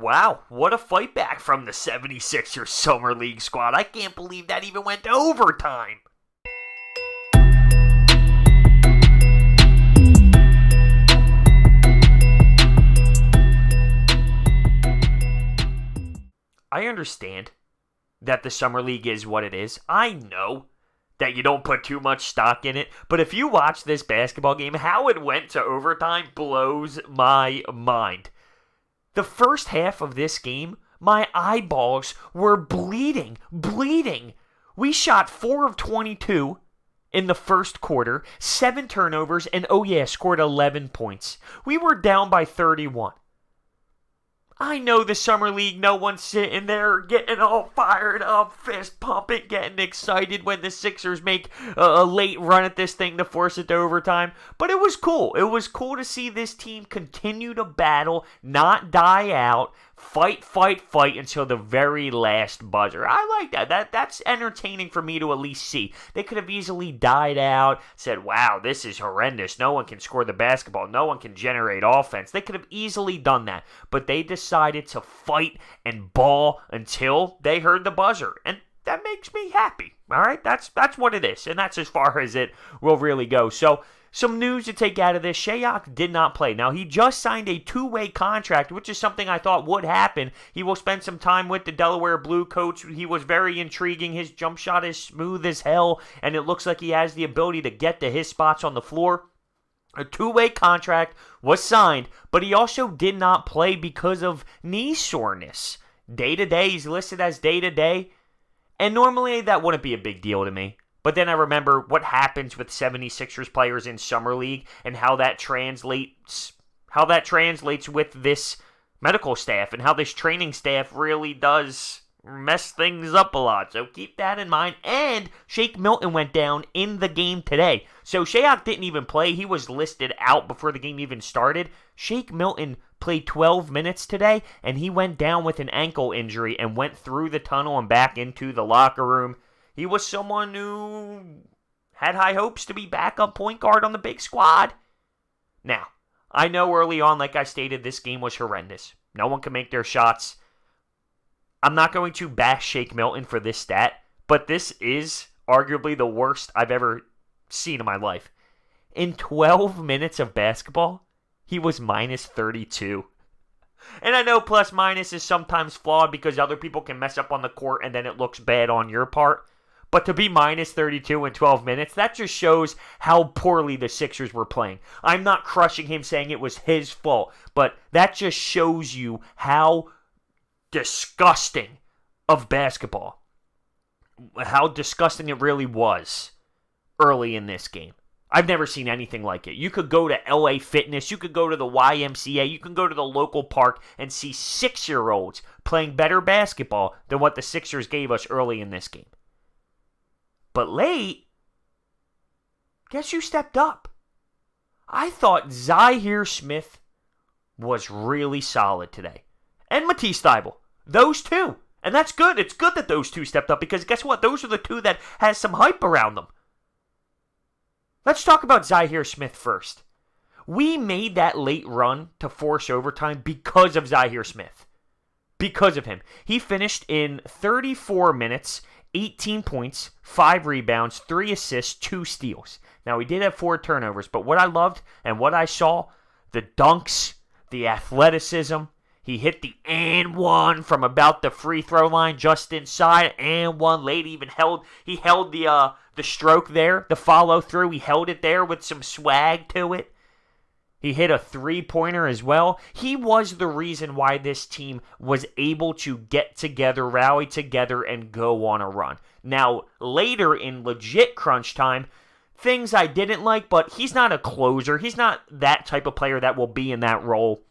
Wow, what a fight back from the 76ers Summer League squad. I can't believe that even went to overtime. I understand that the Summer League is what it is. I know that you don't put too much stock in it, but if you watch this basketball game, how it went to overtime blows my mind. The first half of this game, my eyeballs were bleeding. We shot 4 of 22 in the first quarter, 7 turnovers, and scored 11 points. We were down by 31. I know the Summer League, no one's sitting there getting all fired up, fist pumping, getting excited when the Sixers make a late run at this thing to force it to overtime. But it was cool. It was cool to see this team continue to battle, not die out, fight until the very last buzzer. I like that. That's entertaining for me to at least see. They could have easily died out, said, wow, this is horrendous. No one can score the basketball. No one can generate offense. They could have easily done that. But they decided to fight and ball until they heard the buzzer. And that makes me happy. All right? That's what it is. And that's as far as it will really go. So, some news to take out of this. Shayok did not play. Now, he just signed a 2-way contract, which is something I thought would happen. He will spend some time with the Delaware Blue coach. He was very intriguing. His jump shot is smooth as hell, and it looks like he has the ability to get to his spots on the floor. A 2-way contract was signed, but he also did not play because of knee soreness. Day-to-day, he's listed as day-to-day, and normally that wouldn't be a big deal to me. But then I remember what happens with 76ers players in Summer League and how that translates with this medical staff and how this training staff really does mess things up a lot. So keep that in mind. And Shake Milton went down in the game today. So Shayok didn't even play. He was listed out before the game even started. Shake Milton played 12 minutes today, and he went down with an ankle injury and went through the tunnel and back into the locker room. He was someone who had high hopes to be backup point guard on the big squad. Now, I know early on, like I stated, this game was horrendous. No one can make their shots. I'm not going to bash Shake Milton for this stat, but this is arguably the worst I've ever seen in my life. In 12 minutes of basketball, he was minus 32. And I know plus minus is sometimes flawed because other people can mess up on the court and then it looks bad on your part. But to be minus 32 in 12 minutes, that just shows how poorly the Sixers were playing. I'm not crushing him saying it was his fault, but that just shows you how disgusting of basketball, how disgusting it really was early in this game. I've never seen anything like it. You could go to LA Fitness, you could go to the YMCA, you can go to the local park and see 6-year-olds playing better basketball than what the Sixers gave us early in this game. But late, guess who stepped up? I thought Zhaire Smith was really solid today. And Matisse Thybulle. Those two. And that's good. It's good that those two stepped up because guess what? Those are the two that has some hype around them. Let's talk about Zhaire Smith first. We made that late run to force overtime because of Zhaire Smith. Because of him. He finished in 34 minutes, 18 points, 5 rebounds, 3 assists, 2 steals. Now, he did have 4 turnovers, but what I loved and what I saw, the dunks, the athleticism, he hit the and one from about the free throw line just inside, and one late. He held the stroke there, the follow through. He held it there with some swag to it. He hit a 3-pointer as well. He was the reason why this team was able to get together, rally together, and go on a run. Now, later in legit crunch time, things I didn't like, but he's not a closer. He's not that type of player that will be in that role.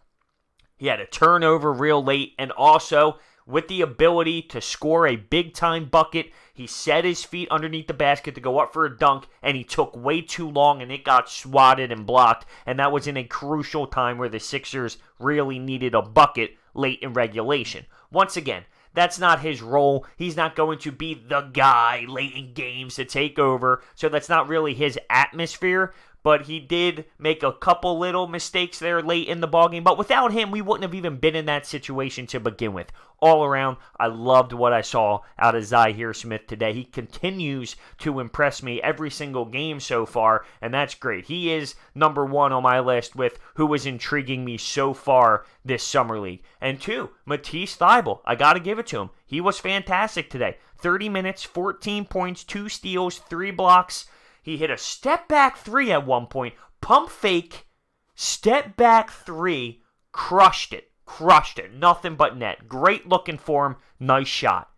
He had a turnover real late, and also with the ability to score a big-time bucket. He set his feet underneath the basket to go up for a dunk, and he took way too long, and it got swatted and blocked, and that was in a crucial time where the Sixers really needed a bucket late in regulation. Once again, that's not his role. He's not going to be the guy late in games to take over, so that's not really his atmosphere. but he did make a couple little mistakes there late in the ballgame. But without him, we wouldn't have even been in that situation to begin with. All around, I loved what I saw out of Zhaire Smith today. He continues to impress me every single game so far, and that's great. He is number one on my list with who is intriguing me so far this summer league. And two, Matisse Thybulle. I got to give it to him. He was fantastic today. 30 minutes, 14 points, 2 steals, 3 blocks. He hit a step-back 3 at one point. Pump fake, step-back 3, crushed it. Crushed it. Nothing but net. Great looking for him. Nice shot.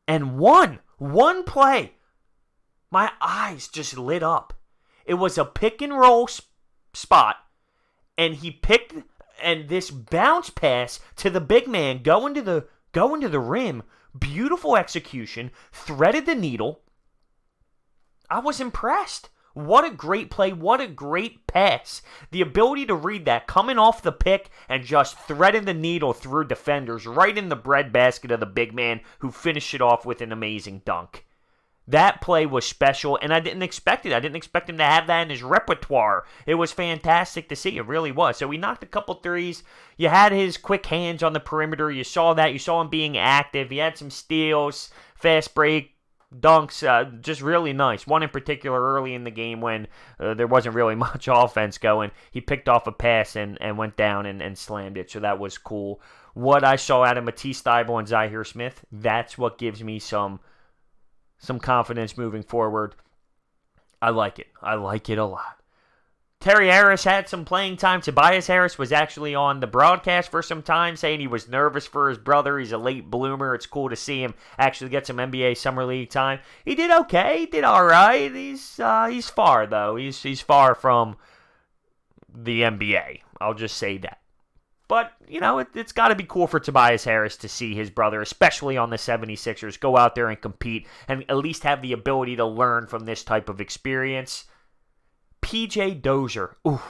And one play, my eyes just lit up. It was a pick and roll spot, and he picked, and this bounce pass to the big man going to the rim. Beautiful execution. Threaded the needle. I was impressed. What a great play. What a great pass. The ability to read that coming off the pick and just threading the needle through defenders right in the breadbasket of the big man who finished it off with an amazing dunk. That play was special, and I didn't expect it. I didn't expect him to have that in his repertoire. It was fantastic to see. It really was. So he knocked a couple threes. You had his quick hands on the perimeter. You saw that. You saw him being active. He had some steals, fast break, dunks, just really nice. One in particular early in the game when there wasn't really much offense going. He picked off a pass and went down and slammed it, so that was cool. What I saw out of Matisse Thybulle and Zhaire Smith, that's what gives me some confidence moving forward. I like it. I like it a lot. Terry Harris had some playing time. Tobias Harris was actually on the broadcast for some time, saying he was nervous for his brother. He's a late bloomer. It's cool to see him actually get some NBA Summer League time. He did okay. He did all right. He's far, though. He's far from the NBA. I'll just say that. But, it's got to be cool for Tobias Harris to see his brother, especially on the 76ers, go out there and compete and at least have the ability to learn from this type of experience. PJ Dozier. Ooh,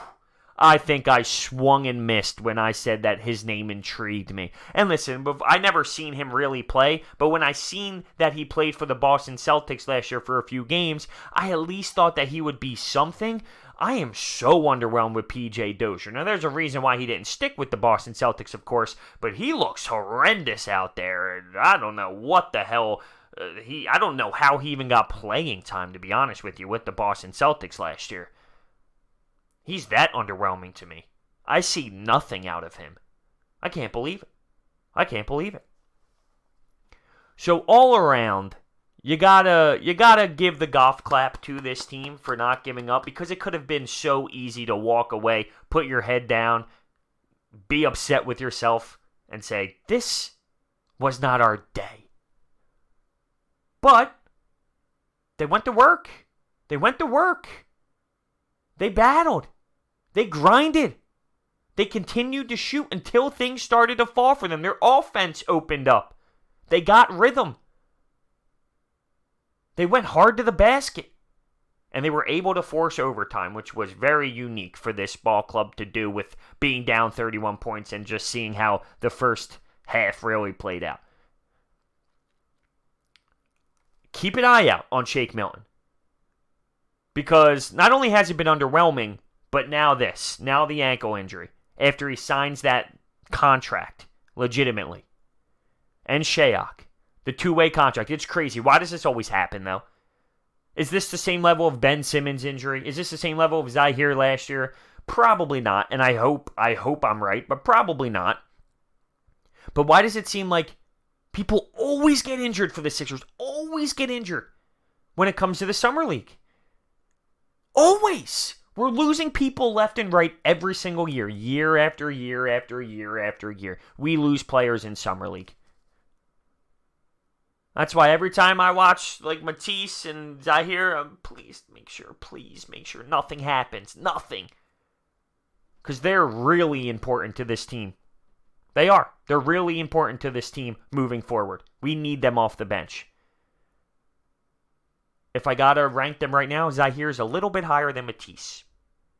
I think I swung and missed when I said that his name intrigued me. And listen, I never seen him really play, but when I seen that he played for the Boston Celtics last year for a few games, I at least thought that he would be something. I am so underwhelmed with PJ Dozier. Now, there's a reason why he didn't stick with the Boston Celtics, of course, but he looks horrendous out there. And I don't know what the hell. I don't know how he even got playing time, to be honest with you, with the Boston Celtics last year. He's that underwhelming to me. I see nothing out of him. I can't believe it. I can't believe it. So all around, you gotta give the golf clap to this team for not giving up, because it could have been so easy to walk away, put your head down, be upset with yourself, and say, this was not our day. But they went to work. They went to work. They battled. They grinded. They continued to shoot until things started to fall for them. Their offense opened up. They got rhythm. They went hard to the basket. And they were able to force overtime, which was very unique for this ball club to do with being down 31 points and just seeing how the first half really played out. Keep an eye out on Shake Milton. Because not only has it been underwhelming, but now the ankle injury, after he signs that contract, legitimately. And Shayok, the two-way contract. It's crazy. Why does this always happen, though? Is this the same level of Ben Simmons' injury? Is this the same level of Zhaire last year? Probably not, and I hope I'm right, but probably not. But why does it seem like people always get injured for the Sixers? Always get injured when it comes to the Summer League. Always. We're losing people left and right every single year. Year after year after year after year. We lose players in Summer League. That's why every time I watch like Matisse and Zhaire, please make sure nothing happens. Nothing. Because they're really important to this team. They are. They're really important to this team moving forward. We need them off the bench. If I gotta rank them right now, Zhaire is a little bit higher than Matisse.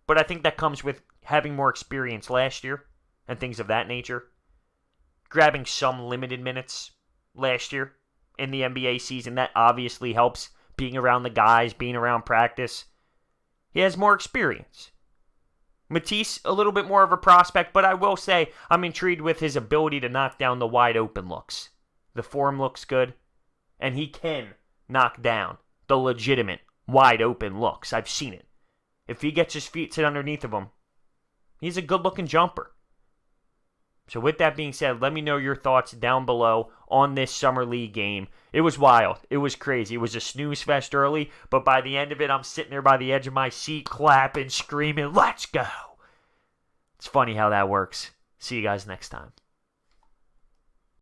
But I think that comes with having more experience last year and things of that nature. Grabbing some limited minutes last year in the NBA season, that obviously helps. Being around the guys, being around practice. He has more experience. Matisse, a little bit more of a prospect, but I will say I'm intrigued with his ability to knock down the wide open looks. The form looks good, and he can knock down the legitimate wide open looks. I've seen it. If he gets his feet set underneath of him, he's a good-looking jumper. So with that being said, let me know your thoughts down below on this Summer League game. It was wild. It was crazy. It was a snooze fest early, but by the end of it, I'm sitting there by the edge of my seat clapping, screaming, let's go. It's funny how that works. See you guys next time.